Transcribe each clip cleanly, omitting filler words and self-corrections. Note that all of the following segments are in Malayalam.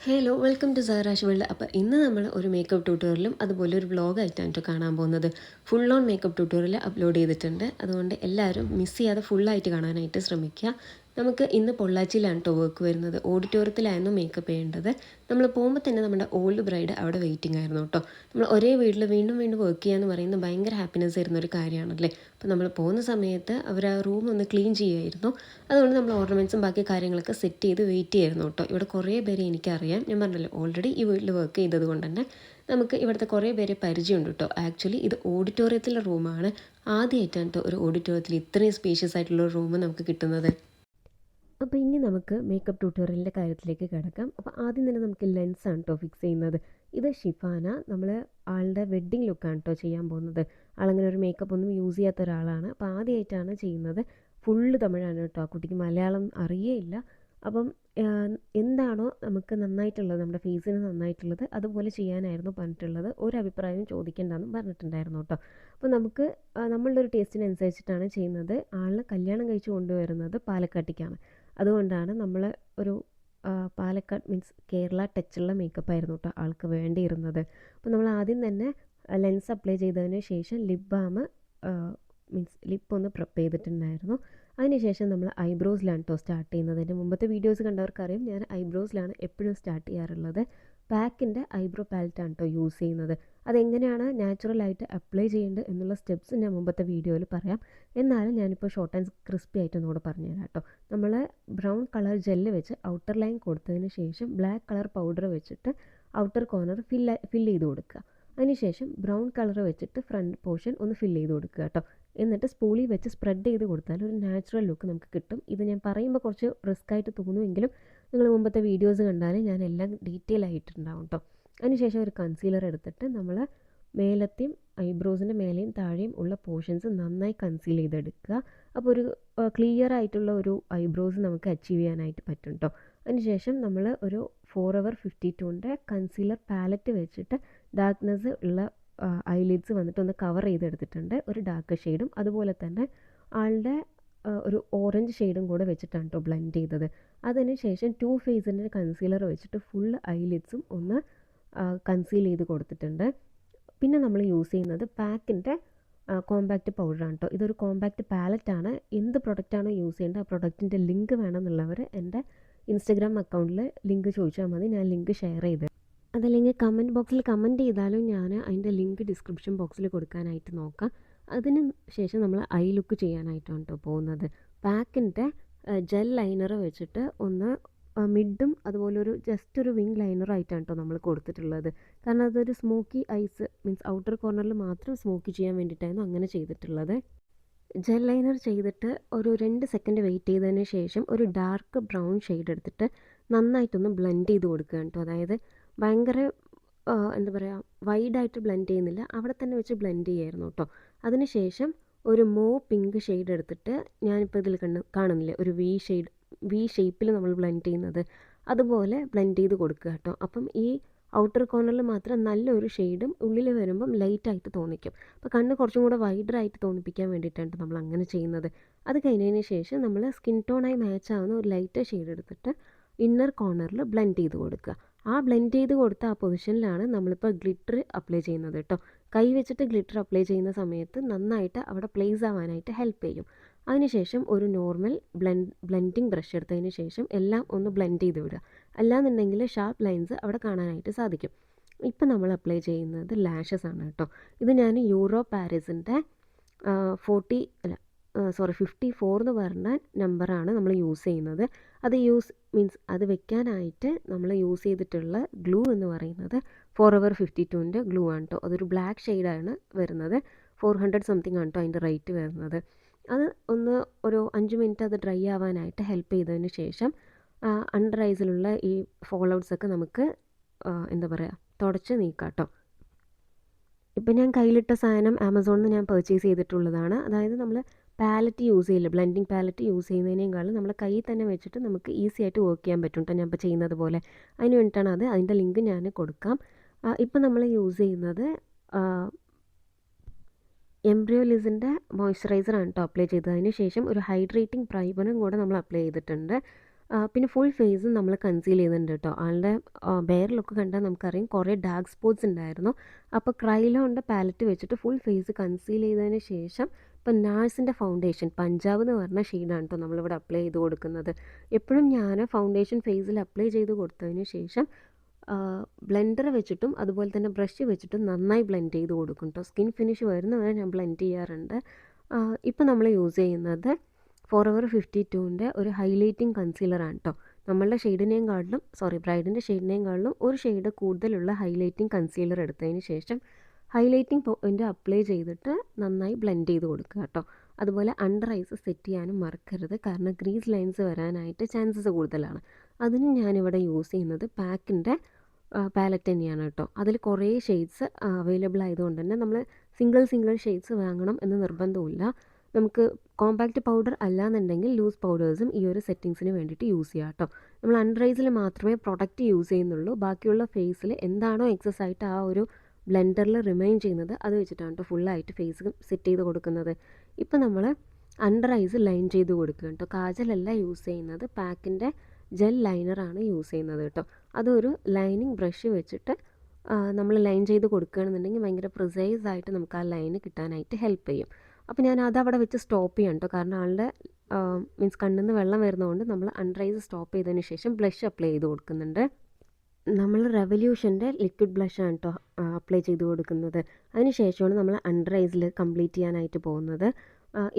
ഹലോ വെൽക്കം ടു സാറാഷ് വേൾഡ്. അപ്പോൾ ഇന്ന് നമ്മൾ ഒരു മേക്കപ്പ് ട്യൂട്ടോറിയലും അതുപോലെ ഒരു വ്ളോഗായിട്ടാണ് കേട്ടോ കാണാൻ പോകുന്നത്. Full on makeup tutorial upload ചെയ്തിട്ടുണ്ട്. അതുകൊണ്ട് എല്ലാവരും മിസ് ചെയ്യാതെ ഫുള്ളായിട്ട് കാണാനായിട്ട് ശ്രമിക്കുക. നമുക്ക് ഇന്ന് പൊള്ളാച്ചിയിലാണ് കേട്ടോ വർക്ക് വരുന്നത്. ഓഡിറ്റോറിയത്തിലായിരുന്നു മേക്കപ്പ് ചെയ്യേണ്ടത്. നമ്മൾ പോകുമ്പോൾ തന്നെ നമ്മുടെ ഓൾഡ് ബ്രൈഡ് അവിടെ വെയിറ്റിംഗ് ആയിരുന്നു കേട്ടോ. നമ്മൾ ഒരേ വീട്ടിൽ വീണ്ടും വീണ്ടും വർക്ക് ചെയ്യുക എന്ന് പറയുന്നത് ഭയങ്കര ഹാപ്പിനെസ് തരുന്ന ഒരു കാര്യമാണല്ലേ. അപ്പോൾ നമ്മൾ പോകുന്ന സമയത്ത് അവർ ആ റൂം ഒന്ന് ക്ലീൻ ചെയ്യുമായിരുന്നു. അതുകൊണ്ട് നമ്മൾ ഓർണമെൻറ്റ്സും ബാക്കി കാര്യങ്ങളൊക്കെ സെറ്റ് ചെയ്ത് വെയിറ്റ് ചെയ്യായിരുന്നു കേട്ടോ. ഇവിടെ കുറേ പേരെ എനിക്കറിയാം. ഞാൻ പറഞ്ഞല്ലോ ഓൾറെഡി ഈ വീട്ടിൽ വർക്ക് ചെയ്തത് കൊണ്ട് തന്നെ നമുക്ക് ഇവിടുത്തെ കുറേ പേരെ പരിചയമുണ്ട് കേട്ടോ. ആക്ച്വലി ഇത് ഓഡിറ്റോറിയത്തിലെ റൂമാണ്. ആദ്യമായിട്ടാണ് കേട്ടോ ഒരു ഓഡിറ്റോറിയത്തിൽ ഇത്രയും സ്പേഷ്യസ് ആയിട്ടുള്ള ഒരു റൂം നമുക്ക് കിട്ടുന്നത്. അപ്പോൾ ഇനി നമുക്ക് മേക്കപ്പ് ട്യൂട്ടോറിയലിൻ്റെ കാര്യത്തിലേക്ക് കിടക്കാം. അപ്പോൾ ആദ്യം തന്നെ നമുക്ക് ലെൻസാണ് കേട്ടോ ഫിക്സ് ചെയ്യുന്നത്. ഇത് ഷിഫാന, നമ്മൾ ആളുടെ വെഡ്ഡിങ് ലുക്കാണ് കേട്ടോ ചെയ്യാൻ പോകുന്നത്. ആളങ്ങനെ ഒരു മേക്കപ്പ് ഒന്നും യൂസ് ചെയ്യാത്ത ഒരാളാണ്. അപ്പോൾ ആദ്യമായിട്ടാണ് ചെയ്യുന്നത്. ഫുള്ള് തമിഴാണ് കേട്ടോ. ആ കുട്ടിക്ക് മലയാളം അറിയേയില്ല. അപ്പം എന്താണോ നമുക്ക് നന്നായിട്ടുള്ളത്, നമ്മുടെ ഫേസിന് നന്നായിട്ടുള്ളത് അതുപോലെ ചെയ്യാനായിരുന്നു പറഞ്ഞിട്ടുള്ളത്. ഒരു അഭിപ്രായവും ചോദിക്കേണ്ടെന്നും പറഞ്ഞിട്ടുണ്ടായിരുന്നു കേട്ടോ. അപ്പോൾ നമുക്ക് നമ്മളുടെ ഒരു ടേസ്റ്റിനനുസരിച്ചിട്ടാണ് ചെയ്യുന്നത്. ആളിനെ കല്യാണം കഴിച്ച് കൊണ്ടുവരുന്നത് പാലക്കാട്ടേക്കാണ്. അതുകൊണ്ടാണ് നമ്മൾ ഒരു പാലക്കാട് മീൻസ് കേരള ടച്ചുള്ള മേക്കപ്പായിരുന്നു കേട്ടോ ആൾക്ക് വേണ്ടിയിരുന്നത്. അപ്പോൾ നമ്മൾ ആദ്യം തന്നെ ലെൻസ് അപ്ലൈ ചെയ്തതിന് ശേഷം ലിപ് ബാം മീൻസ് ലിപ്പ് ഒന്ന് പ്രെപ്പ് ചെയ്തിട്ടുണ്ടായിരുന്നു. അതിനുശേഷം നമ്മൾ ഐബ്രോസിലാണ് കേട്ടോ സ്റ്റാർട്ട് ചെയ്യുന്നത്. എൻ്റെ മുമ്പത്തെ വീഡിയോസ് കണ്ടവർക്കറിയാം ഞാൻ ഐബ്രോസിലാണ് എപ്പോഴും സ്റ്റാർട്ട് ചെയ്യാറുള്ളത്. പാക്കിൻ്റെ ഐബ്രോ പാലറ്റാണ് കേട്ടോ യൂസ് ചെയ്യുന്നത്. അതെങ്ങനെയാണ് നാച്ചുറലായിട്ട് അപ്ലൈ ചെയ്യേണ്ടത് എന്നുള്ള സ്റ്റെപ്സ് ഞാൻ മുമ്പത്തെ വീഡിയോയിൽ പറയാം. എന്നാലും ഞാനിപ്പോൾ ഷോർട്ട് ആൻഡ് ക്രിസ്പി ആയിട്ട് ഒന്നുകൂടെ പറഞ്ഞുതരാം കേട്ടോ. നമ്മൾ ബ്രൗൺ കളർ ജെല്ല് വെച്ച് ഔട്ടർ ലൈൻ കൊടുത്തതിന് ശേഷം ബ്ലാക്ക് കളർ പൗഡർ വെച്ചിട്ട് ഔട്ടർ കോർണർ ഫില്ല് ചെയ്ത് കൊടുക്കുക. അതിനുശേഷം ബ്രൗൺ കളർ വെച്ചിട്ട് ഫ്രണ്ട് പോർഷൻ ഒന്ന് ഫില്ല് ചെയ്ത് കൊടുക്കുക കേട്ടോ. എന്നിട്ട് സ്പൂളി വെച്ച് സ്പ്രെഡ് ചെയ്ത് കൊടുത്താൽ ഒരു നാച്ചുറൽ ലുക്ക് നമുക്ക് കിട്ടും. ഇത് ഞാൻ പറയുമ്പോൾ കുറച്ച് റിസ്ക് ആയിട്ട് തോന്നുമെങ്കിലും നിങ്ങൾ മുമ്പത്തെ വീഡിയോസ് കണ്ടാൽ ഞാൻ എല്ലാം ഡീറ്റെയിൽ ആയിട്ടുണ്ടാവും കേട്ടോ. അതിനുശേഷം ഒരു കൺസീലർ എടുത്തിട്ട് നമ്മൾ മേലത്തെയും ഐബ്രോസിൻ്റെ മേലെയും താഴെയും ഉള്ള പോർഷൻസ് നന്നായി കൺസീൽ ചെയ്തെടുക്കുക. അപ്പോൾ ഒരു ക്ലിയർ ആയിട്ടുള്ള ഒരു ഐബ്രോസ് നമുക്ക് അച്ചീവ് ചെയ്യാനായിട്ട് പറ്റും കേട്ടോ. അതിനുശേഷം നമ്മൾ ഒരു 4Hour 52ൻ്റെ കൺസീലർ പാലറ്റ് വെച്ചിട്ട് ഡാർക്ക്നെസ് ഉള്ള ഐലിഡ്സ് വന്നിട്ട് ഒന്ന് കവർ ചെയ്തെടുത്തിട്ടുണ്ട്. ഒരു ഡാർക്ക് ഷെയ്ഡും അതുപോലെ തന്നെ ആളുടെ ഒരു ഓറഞ്ച് ഷെയ്ഡും കൂടെ വെച്ചിട്ടാണ് കേട്ടോ ബ്ലെൻഡ് ചെയ്തത്. അതിന് ശേഷം ടു ഫേസിൻ്റെ കൺസീലർ വെച്ചിട്ട് ഫുൾ ഐലിഡ്സും ഒന്ന് കൺസീൽ ചെയ്ത് കൊടുത്തിട്ടുണ്ട്. പിന്നെ നമ്മൾ യൂസ് ചെയ്യുന്നത് പാക്കിൻ്റെ കോമ്പാക്റ്റ് പൗഡറാണ് കേട്ടോ. ഇതൊരു കോമ്പാക്റ്റ് പാലറ്റാണ്. എന്ത് പ്രൊഡക്റ്റാണോ യൂസ് ചെയ്യേണ്ടത് ആ പ്രൊഡക്റ്റിൻ്റെ ലിങ്ക് വേണമെന്നുള്ളവർ എൻ്റെ ഇൻസ്റ്റഗ്രാം അക്കൗണ്ടിൽ ലിങ്ക് ചോദിച്ചാൽ മതി. ഞാൻ ലിങ്ക് ഷെയർ ചെയ്ത് അതല്ലെങ്കിൽ കമൻറ്റ് ബോക്സിൽ കമൻറ്റ് ചെയ്താലും ഞാൻ അതിൻ്റെ ലിങ്ക് ഡിസ്ക്രിപ്ഷൻ ബോക്സിൽ കൊടുക്കാനായിട്ട് നോക്കാം. അതിന് ശേഷം നമ്മൾ ഐ ലുക്ക് ചെയ്യാനായിട്ടാണ് കേട്ടോ പോകുന്നത്. പാക്കിൻ്റെ ജെൽ ലൈനർ വെച്ചിട്ട് ഒന്ന് മിഡും അതുപോലെ ഒരു ജസ്റ്റ് ഒരു വിങ് ലൈനറായിട്ടാണ് കേട്ടോ നമ്മൾ കൊടുത്തിട്ടുള്ളത്. കാരണം അതൊരു സ്മോക്കി ഐസ് മീൻസ് ഔട്ടർ കോർണറിൽ മാത്രം സ്മോക്കി ചെയ്യാൻ വേണ്ടിയിട്ടായിരുന്നു അങ്ങനെ ചെയ്തിട്ടുള്ളത്. ജെൽ ലൈനർ ചെയ്തിട്ട് ഒരു 2 സെക്കൻഡ് വെയിറ്റ് ചെയ്തതിന് ശേഷം ഒരു ഡാർക്ക് ബ്രൗൺ ഷെയ്ഡ് എടുത്തിട്ട് നന്നായിട്ടൊന്ന് ബ്ലെൻഡ് ചെയ്ത് കൊടുക്കുക കേട്ടോ. അതായത് ഭയങ്കര എന്താ പറയുക വൈഡായിട്ട് ബ്ലെൻഡ് ചെയ്യുന്നില്ല, അവിടെ തന്നെ വെച്ച് ബ്ലെൻഡ് ചെയ്യായിരുന്നു കേട്ടോ. അതിന് ശേഷം ഒരു പിങ്ക് ഷെയ്ഡ് എടുത്തിട്ട് ഞാനിപ്പോൾ ഇതിൽ കാണുന്നില്ലേ ഒരു വി ഷേപ്പിൽ നമ്മൾ ബ്ലെൻഡ് ചെയ്യുന്നത് അതുപോലെ ബ്ലെൻഡ് ചെയ്ത് കൊടുക്കുക കേട്ടോ. അപ്പം ഈ ഔട്ടർ കോർണറിൽ മാത്രം നല്ലൊരു ഷെയ്ഡും ഉള്ളിൽ വരുമ്പം ലൈറ്റായിട്ട് തോന്നിക്കും. അപ്പോൾ കണ്ണ് കുറച്ചും കൂടെ വൈഡറായിട്ട് തോന്നിപ്പിക്കാൻ വേണ്ടിയിട്ടാണ് നമ്മൾ അങ്ങനെ ചെയ്യുന്നത്. അത് കഴിഞ്ഞതിന് ശേഷം നമ്മൾ സ്കിൻ ടോണായി മാച്ച് ആവുന്ന ഒരു ലൈറ്റ് ഷെയ്ഡ് എടുത്തിട്ട് ഇന്നർ കോർണറിൽ ബ്ലെൻഡ് ചെയ്ത് കൊടുക്കുക. ആ ബ്ലെൻഡ് ചെയ്ത് കൊടുത്ത ആ പൊസിഷനിലാണ് നമ്മളിപ്പോൾ ഗ്ലിറ്റർ അപ്ലൈ ചെയ്യുന്നത് കേട്ടോ. കൈ വെച്ചിട്ട് ഗ്ലിറ്റർ അപ്ലൈ ചെയ്യുന്ന സമയത്ത് നന്നായിട്ട് അവിടെ പ്ലേസ് ആവാനായിട്ട് ഹെൽപ്പ് ചെയ്യും. അതിനുശേഷം ഒരു നോർമൽ ബ്ലെൻഡിങ് ബ്രഷ് എടുത്തതിന് ശേഷം എല്ലാം ഒന്ന് ബ്ലെൻഡ് ചെയ്ത് വിടുക. അല്ലാന്നുണ്ടെങ്കിൽ ഷാർപ്പ് ലൈൻസ് അവിടെ കാണാനായിട്ട് സാധിക്കും. ഇപ്പം നമ്മൾ അപ്ലൈ ചെയ്യുന്നത് ലാഷസ് ആണ് കേട്ടോ. ഇത് ഞാൻ യൂറോ പാരീസിൻ്റെ 54 എന്ന് പറഞ്ഞ നമ്പറാണ് നമ്മൾ യൂസ് ചെയ്യുന്നത്. അത് അത് വെക്കാനായിട്ട് നമ്മൾ യൂസ് ചെയ്തിട്ടുള്ള ഗ്ലൂ എന്ന് പറയുന്നത് 4Hour 52ൻ്റെ ഗ്ലൂ ആണ് കേട്ടോ. അതൊരു ബ്ലാക്ക് ഷെയ്ഡാണ് വരുന്നത്. 400 സംതിങ് ആണ് കേട്ടോ അതിൻ്റെ റേറ്റ് വരുന്നത്. അത് ഒന്ന് ഒരു 5 മിനിറ്റ് അത് ഡ്രൈ ആവാനായിട്ട് ഹെൽപ്പ് ചെയ്തതിന് ശേഷം അണ്ടർ ഐസിലുള്ള ഈ ഫോൾ ഔട്ട്സൊക്കെ നമുക്ക് എന്താ പറയുക തുടച്ച് നീക്കാം കേട്ടോ. ഇപ്പം ഞാൻ കയ്യിലിട്ട സാധനം ആമസോണിൽ നിന്ന് ഞാൻ പർച്ചേസ് ചെയ്തിട്ടുള്ളതാണ്. അതായത് നമ്മൾ പാലറ്റ് യൂസ് ചെയ്യില്ല, ബ്ലെൻഡിങ് പാലറ്റ് യൂസ് ചെയ്യുന്നതിനേക്കാളും നമ്മൾ കയ്യിൽ തന്നെ വെച്ചിട്ട് നമുക്ക് ഈസി ആയിട്ട് വർക്ക് ചെയ്യാൻ പറ്റും കേട്ടോ. ഞാൻ ഇപ്പോൾ ചെയ്യുന്നത് പോലെ അതിന് വേണ്ടിയിട്ടാണ് അത്. അതിൻ്റെ ലിങ്ക് ഞാൻ കൊടുക്കാം. ഇപ്പം നമ്മൾ യൂസ് ചെയ്യുന്നത് എംബ്രിയോലിസിൻ്റെ മോയ്സ്ചറൈസറാണ് കേട്ടോ അപ്ലൈ ചെയ്തത്. അതിന് ശേഷം ഒരു ഹൈഡ്രേറ്റിംഗ് പ്രൈമറും കൂടെ നമ്മൾ അപ്ലൈ ചെയ്തിട്ടുണ്ട്. പിന്നെ ഫുൾ ഫേസും നമ്മൾ കൺസീൽ ചെയ്യുന്നുണ്ട് കേട്ടോ. ആളുടെ ബെയർ ലുക്ക് കണ്ടാൽ നമുക്കറിയാം കുറേ ഡാർക്ക് സ്പോട്ട്സ് ഉണ്ടായിരുന്നു. അപ്പോൾ ക്രൈലോണിൻ്റെ പാലറ്റ് വെച്ചിട്ട് ഫുൾ ഫേസ് കൺസീൽ ചെയ്തതിന് ശേഷം ഇപ്പം നാഴ്സിൻ്റെ ഫൗണ്ടേഷൻ പഞ്ചാബ് എന്ന് പറഞ്ഞ ഷെയ്ഡാണ് കേട്ടോ നമ്മളിവിടെ അപ്ലൈ ചെയ്ത് കൊടുക്കുന്നത്. എപ്പോഴും ഞാൻ ഫൗണ്ടേഷൻ ഫേസിൽ അപ്ലൈ ചെയ്ത് കൊടുത്തതിന് ശേഷം ബ്ലെൻഡർ വെച്ചിട്ടും അതുപോലെ തന്നെ ബ്രഷ് വെച്ചിട്ടും നന്നായി ബ്ലെൻഡ് ചെയ്ത് കൊടുക്കും കേട്ടോ. സ്കിൻ ഫിനിഷ് വരുന്നവരെ ഞാൻ ബ്ലെൻഡ് ചെയ്യാറുണ്ട്. ഇപ്പം നമ്മൾ യൂസ് ചെയ്യുന്നത് ഫോറെവർ 52ൻ്റെ ഒരു ഹൈലൈറ്റിംഗ് കൺസീലറാണ് കേട്ടോ. നമ്മളുടെ ബ്രൈഡിൻ്റെ ഷെയ്ഡിനെയും കാളിലും ഒരു ഷെയ്ഡ് കൂടുതലുള്ള ഹൈലൈറ്റിംഗ് കൺസീലർ എടുത്തതിന് ശേഷം ഹൈലൈറ്റിംഗ് പോയിൻ്റ് അപ്ലൈ ചെയ്തിട്ട് നന്നായി ബ്ലെൻഡ് ചെയ്ത് കൊടുക്കുക കേട്ടോ. അതുപോലെ അണ്ടർ ഐസ് സെറ്റ് ചെയ്യാനും മറക്കരുത്, കാരണം ഗ്രീസ് ലൈൻസ് വരാനായിട്ട് ചാൻസസ് കൂടുതലാണ്. അതിന് ഞാനിവിടെ യൂസ് ചെയ്യുന്നത് പാക്കിൻ്റെ പാലറ്റ് തന്നെയാണ് കേട്ടോ. അതിൽ കുറേ ഷെയ്ഡ്സ് അവൈലബിൾ ആയതുകൊണ്ട് തന്നെ നമ്മൾ സിംഗിൾ ഷെയ്ഡ്സ് വാങ്ങണം എന്ന് നിർബന്ധമില്ല. നമുക്ക് കോമ്പാക്റ്റ് പൗഡർ അല്ലാന്നുണ്ടെങ്കിൽ ലൂസ് പൗഡേഴ്സും ഈ ഒരു സെറ്റിങ്സിന് വേണ്ടിയിട്ട് യൂസ് ചെയ്യാം കേട്ടോ. നമ്മൾ അണ്ടർ ഐസിൽ മാത്രമേ പ്രൊഡക്റ്റ് യൂസ് ചെയ്യുന്നുള്ളൂ. ബാക്കിയുള്ള ഫേസിൽ എന്താണോ എക്സസ് ആയിട്ട് ആ ഒരു ബ്ലെൻഡറിൽ റിമൈൻ ചെയ്യുന്നത് അത് വെച്ചിട്ടാണ് കേട്ടോ ഫുള്ളായിട്ട് ഫേസ് സെറ്റ് ചെയ്ത് കൊടുക്കുന്നത്. ഇപ്പം നമ്മൾ അണ്ടർ ഐസ് ലൈൻ ചെയ്ത് കൊടുക്കുക കേട്ടോ. കാജലല്ല യൂസ് ചെയ്യുന്നത്, പാക്കിൻ്റെ ജെൽ ലൈനറാണ് യൂസ് ചെയ്യുന്നത് കേട്ടോ. അതൊരു ലൈനിങ് ബ്രഷ് വെച്ചിട്ട് നമ്മൾ ലൈൻ ചെയ്ത് കൊടുക്കുകയാണെന്നുണ്ടെങ്കിൽ ഭയങ്കര പ്രിസൈസ് ആയിട്ട് നമുക്ക് ആ ലൈന് കിട്ടാനായിട്ട് ഹെൽപ്പ് ചെയ്യും. അപ്പോൾ ഞാൻ അതവിടെ വെച്ച് സ്റ്റോപ്പ് ചെയ്യാം കേട്ടോ, കാരണം ആളുടെ മീൻസ് കണ്ണിൽ നിന്ന് വെള്ളം വരുന്നതുകൊണ്ട് നമ്മൾ അണ്ടർ ഐസ് സ്റ്റോപ്പ് ചെയ്തതിന് ശേഷം ബ്ലഷ് അപ്ലൈ ചെയ്ത് കൊടുക്കുന്നുണ്ട്. നമ്മൾ റെവല്യൂഷൻ്റെ ലിക്വിഡ് ബ്ലഷാണ് കേട്ടോ അപ്ലൈ ചെയ്ത് കൊടുക്കുന്നത്. അതിന് ശേഷമാണ് നമ്മൾ അണ്ടർ ഐസിൽ കംപ്ലീറ്റ് ചെയ്യാനായിട്ട് പോകുന്നത്.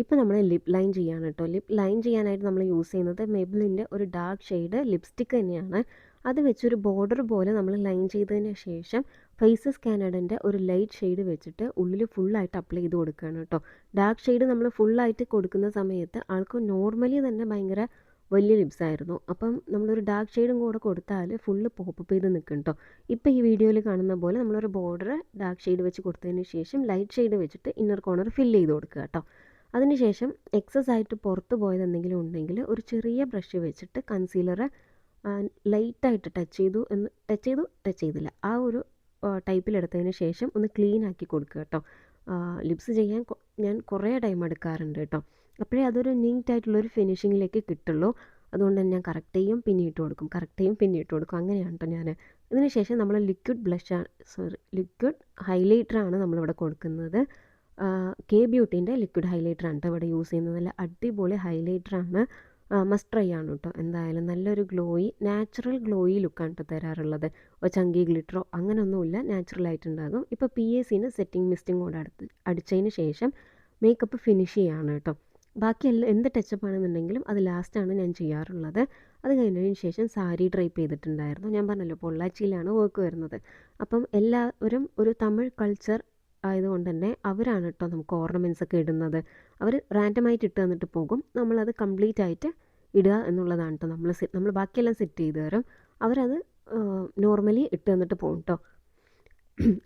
ഇപ്പോൾ നമ്മൾ ലിപ്പ് ലൈൻ ചെയ്യാണ് കേട്ടോ. ലിപ്പ് ലൈൻ ചെയ്യാനായിട്ട് നമ്മൾ യൂസ് ചെയ്യുന്നത് മെബിലിൻ്റെ ഒരു ഡാർക്ക് ഷെയ്ഡ് ലിപ്സ്റ്റിക്ക് തന്നെയാണ്. അത് വെച്ചൊരു ബോർഡർ പോലെ നമ്മൾ ലൈൻ ചെയ്തതിന് ശേഷം ഫേസസ് കാനഡൻ്റെ ഒരു ലൈറ്റ് ഷെയ്ഡ് വെച്ചിട്ട് ഉള്ളിൽ ഫുള്ളായിട്ട് അപ്ലൈ ചെയ്ത് കൊടുക്കുകയാണ് കേട്ടോ. ഡാർക്ക് ഷെയ്ഡ് നമ്മൾ ഫുള്ളായിട്ട് കൊടുക്കുന്ന സമയത്ത് ആൾക്ക് നോർമലി തന്നെ ഭയങ്കര വലിയ ലിപ്സ് ആയിരുന്നു. അപ്പം നമ്മളൊരു ഡാർക്ക് ഷെയ്ഡും കൂടെ കൊടുത്താൽ ഫുള്ള് പോപ്പപ്പ് ചെയ്ത് നിൽക്കും കേട്ടോ. ഇപ്പോൾ ഈ വീഡിയോയിൽ കാണുന്ന പോലെ നമ്മളൊരു ബോർഡർ ഡാർക്ക് ഷെയ്ഡ് വെച്ച് കൊടുത്തതിന് ശേഷം ലൈറ്റ് ഷെയ്ഡ് വെച്ചിട്ട് ഇന്നർ കോർണർ ഫില്ല് ചെയ്ത് കൊടുക്കുക കേട്ടോ. അതിനുശേഷം എക്സസ് ആയിട്ട് പുറത്ത് പോയത് എന്തെങ്കിലും ഉണ്ടെങ്കിൽ ഒരു ചെറിയ ബ്രഷ് വെച്ചിട്ട് കൺസീലർ ലൈറ്റായിട്ട് ടച്ച് ചെയ്തില്ല ആ ഒരു ടൈപ്പിലെടുത്തതിന് ശേഷം ഒന്ന് ക്ലീൻ ആക്കി കൊടുക്കുക കേട്ടോ. ലിപ്സ് ചെയ്യാൻ ഞാൻ കുറേ ടൈം എടുക്കാറുണ്ട് കേട്ടോ. അപ്പോഴേ അതൊരു നീറ്റായിട്ടുള്ളൊരു ഫിനിഷിങ്ങിലേക്ക് കിട്ടുള്ളൂ. അതുകൊണ്ട് തന്നെ ഞാൻ കറക്റ്റ് ചെയ്യും പിന്നെ ഇട്ട് കൊടുക്കും അങ്ങനെയാണ് കേട്ടോ ഞാൻ. ഇതിന് ശേഷം നമ്മൾ ലിക്വിഡ് ഹൈലൈറ്ററാണ് നമ്മളിവിടെ കൊടുക്കുന്നത്. കെ ബ്യൂട്ടീൻ്റെ ലിക്വിഡ് ഹൈലൈറ്ററാണ് കേട്ടോ ഇവിടെ യൂസ് ചെയ്യുന്നത്. നല്ല അടിപൊളി ഹൈലൈറ്ററാണ്, മസ്റ്റ് ട്രൈ ആണ് കേട്ടോ. എന്തായാലും നല്ലൊരു നാച്ചുറൽ ഗ്ലോയി ലുക്കാണ് കേട്ടോ തരാറുള്ളത്. ചങ്കി ഗ്ലിറ്ററോ അങ്ങനെയൊന്നുമില്ല, നാച്ചുറലായിട്ടുണ്ടാകും. ഇപ്പോൾ PACന് സെറ്റിംഗ് മിസ്റ്റിംഗ് കൂടെ അടിച്ചതിന് ശേഷം മേക്കപ്പ് ഫിനിഷ് ചെയ്യാണ് കേട്ടോ. ബാക്കി എന്ത് ടച്ചപ്പ് ആണെന്നുണ്ടെങ്കിലും അത് ലാസ്റ്റാണ് ഞാൻ ചെയ്യാറുള്ളത്. അത് കഴിഞ്ഞതിന് ശേഷം സാരി ഡ്രൈപ്പ് ചെയ്തിട്ടുണ്ടായിരുന്നു. ഞാൻ പറഞ്ഞല്ലോ പൊള്ളാച്ചിയിലാണ് വർക്ക് വരുന്നത്. അപ്പം എല്ലാവരും ഒരു തമിഴ് കൾച്ചർ ആയതുകൊണ്ട് തന്നെ അവരാണ് കേട്ടോ നമുക്ക് ഓർണമെൻറ്റ്സ് ഒക്കെ ഇടുന്നത്. അവർ റാൻഡമായിട്ട് ഇട്ട് തന്നിട്ട് പോകും, നമ്മളത് കംപ്ലീറ്റ് ആയിട്ട് ഇടുക എന്നുള്ളതാണ് കേട്ടോ. നമ്മൾ ബാക്കിയെല്ലാം സെറ്റ് ചെയ്ത് തരും, അവരത് നോർമലി ഇട്ട് തന്നിട്ട് പോകും കേട്ടോ.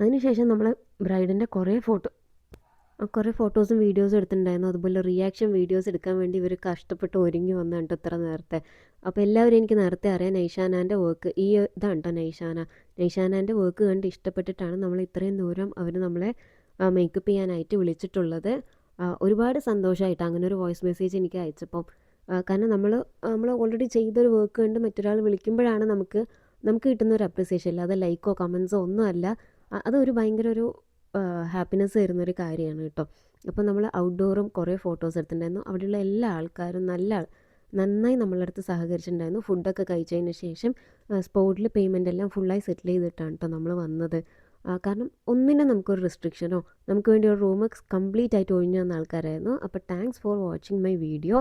അതിനുശേഷം നമ്മൾ ബ്രൈഡിൻ്റെ കുറേ ഫോട്ടോസും വീഡിയോസും എടുത്തിട്ടുണ്ടായിരുന്നു. അതുപോലെ റിയാക്ഷൻ വീഡിയോസ് എടുക്കാൻ വേണ്ടി ഇവർ കഷ്ടപ്പെട്ട് ഒരുങ്ങി വന്നു കേട്ടോ ഇത്ര നേരത്തെ. അപ്പോൾ എല്ലാവരും എനിക്ക് നേരത്തെ അറിയാം നൈഷാനാൻ്റെ വർക്ക് ഇതാണ് കേട്ടോ. നൈഷാനാൻ്റെ വർക്ക് കണ്ട് ഇഷ്ടപ്പെട്ടിട്ടാണ് നമ്മൾ ഇത്രയും ദൂരം അവർ നമ്മളെ മേക്കപ്പ് ചെയ്യാനായിട്ട് വിളിച്ചിട്ടുള്ളത്. ഒരുപാട് സന്തോഷമായിട്ട് അങ്ങനെ ഒരു വോയിസ് മെസ്സേജ് എനിക്ക് അയച്ചപ്പം. കാരണം നമ്മൾ ഓൾറെഡി ചെയ്തൊരു വർക്ക് കണ്ട് മറ്റൊരാൾ വിളിക്കുമ്പോഴാണ് നമുക്ക് കിട്ടുന്ന ഒരു അപ്രിസിയേഷൻ. അല്ലാതെ ലൈക്കോ കമൻസോ ഒന്നും അല്ല. അതൊരു ഭയങ്കര ഒരു ഹാപ്പിനെസ് തരുന്നൊരു കാര്യമാണ് കേട്ടോ. അപ്പോൾ നമ്മൾ ഔട്ട്ഡോറും കുറേ ഫോട്ടോസ് എടുത്തിട്ടുണ്ടായിരുന്നു. അവിടെയുള്ള എല്ലാ ആൾക്കാരും നന്നായി നമ്മളെ അടുത്ത് സഹകരിച്ചിട്ടുണ്ടായിരുന്നു. ഫുഡൊക്കെ കഴിച്ചതിന് ശേഷം സ്പോട്ടിൽ പേയ്മെൻ്റ് എല്ലാം ഫുള്ളായി സെറ്റിൽ ചെയ്തിട്ടാണ് കേട്ടോ നമ്മൾ വന്നത്. കാരണം ഒന്നിനും നമുക്കൊരു റെസ്ട്രിക്ഷനോ നമുക്ക് വേണ്ടി ഒരു റൂം കംപ്ലീറ്റ് ആയിട്ട് ഒഴിഞ്ഞു തന്ന ആൾക്കാരായിരുന്നു. അപ്പോൾ thanks for watching my video.